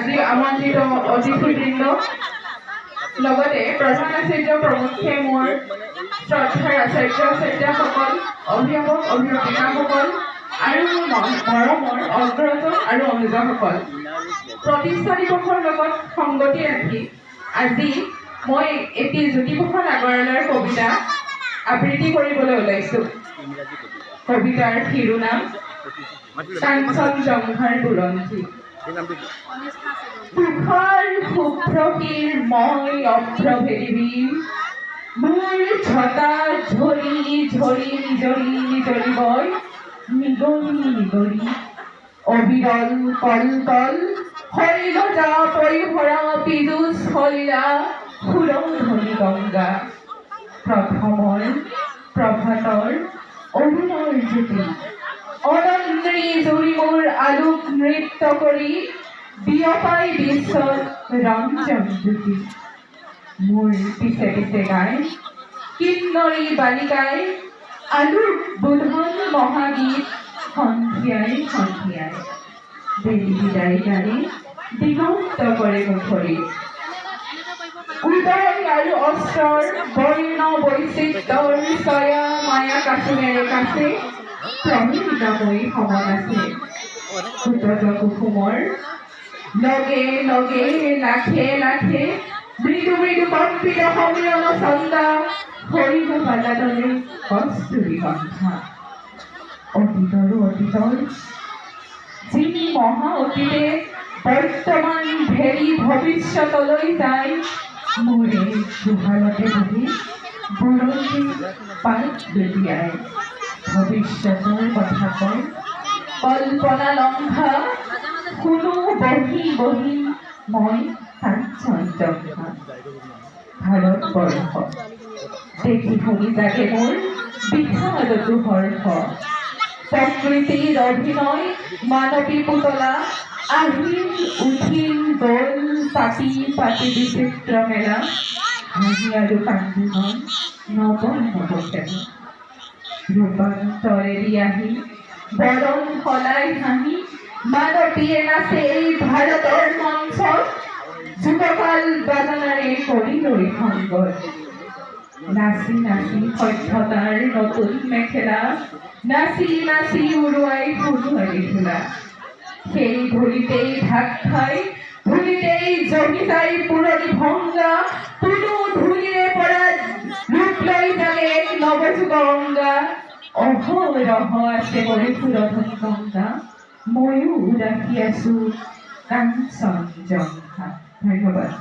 আজি আমন্ত্ৰিত অতিথিবৃন্দ লগতে প্ৰধান আচাৰ্য প্ৰমুখে মোৰ শ্ৰদ্ধাৰ আচাৰ্য আচাৰ্যসকল অভিভাৱক অভিভাৱিকাসকল আৰু মৰমৰ অগ্ৰজ আৰু অনুজসকল প্ৰতিষ্ঠা দিৱসৰ লগত সংগতি ৰাখি আজি মই এটি জ্যোতিপ্ৰসাদ আগৰৱালাৰ কবিতা আবৃত্তি কৰিবলৈ ওলাইছো। কবিতাৰ শিৰোনাম কাঞ্চনজংঘাৰ বুৰঞ্জী। তুষাৰ শুভ্ৰকীৰ মই অভ্ৰভেদিবী মোৰ ছটা ঝৰি ঝৰি নিজৰি নিজৰি বয় নিগৰি নিগৰি অবিৰল কলকল শৈলজা পৰিভৰা পীযুষ শলীলা সুৰধনী গংগা প্ৰথমৰ প্ৰভাতৰ অৰুণৰ জ্যোতি অনন্ৰী জুৰি মোৰ আলোক নৃত্য কৰি বিয়পাই বিশ্বত ৰঞ্জন জ্যোতি। মোৰ পিছে পিছে গায় কিন্নৰী বালিকাই আলোক বোধন মহাগীত সন্ধিয়াই সন্ধিয়াই বেলি বিদায় গানে দিগন্ত কৰে মুখৰি। উদয় আৰু অস্ত্ৰৰ বৰ্ণ বৈচিত্ৰৰ ছয়া মায়া কাচোনেৰে কাছে প্ৰমিলিতময়ী সমন আছে সুতজ কুসুমৰ লগে লগে লাখে লাখে মৃদু মৃদু কম্পিত সমীৰণ চন্দা হৰিণ পালাদলে কস্তুৰী কণ্ঠা। অতীতৰো অতীতৰ যিনি মহা অতীতে বৰ্তমান ভেৰি ভৱিষ্যতলৈ যায় মোৰে দুহালতে বহি বুৰঞ্জী পাত বেলিয়াই ভৱিষ্যতৰ কথা কয় কল্পনা লংঘা শুনো বহি বহি মই কাঞ্চনজংঘা। ভাৰতবৰ্ষ দেখি শুনি জাগে মোৰ বিষাদতো হৰ্ষ প্ৰকৃতিৰ অভিনয় মানৱী পুতলা আহিল উঠিল দল পাতি পাতি বিচিত্ৰ মেলা হাঁহি আৰু কান্দি মই নৱ নৱখেলা ৰূপান্তৰেদি আহি বৰণ সলাই হাঁহি মানৱীয়ে নাচে এই ভাৰতৰ মঞ্চত যুগকাল বাজানাৰে কৰিলৈ সংগত নাচি নাচি সভ্যতাৰ নতুন মেখেলা নাচি নাচি উৰুৱাই সোণোৱাৰী ধূলা সেই ধূলিতেই ঢাক খাই ধূলিতেই জমি যায় পুৰণি ভংগা কোনো ধূলিৰে পৰা ৰূপ লৈ জানে এক নৱযুগ অংগা অহৰহ আছে মৰে সুৰধনী গংগা ময়ো ৰাখি আছো কাঞ্চনজংঘা। ধন্যবাদ।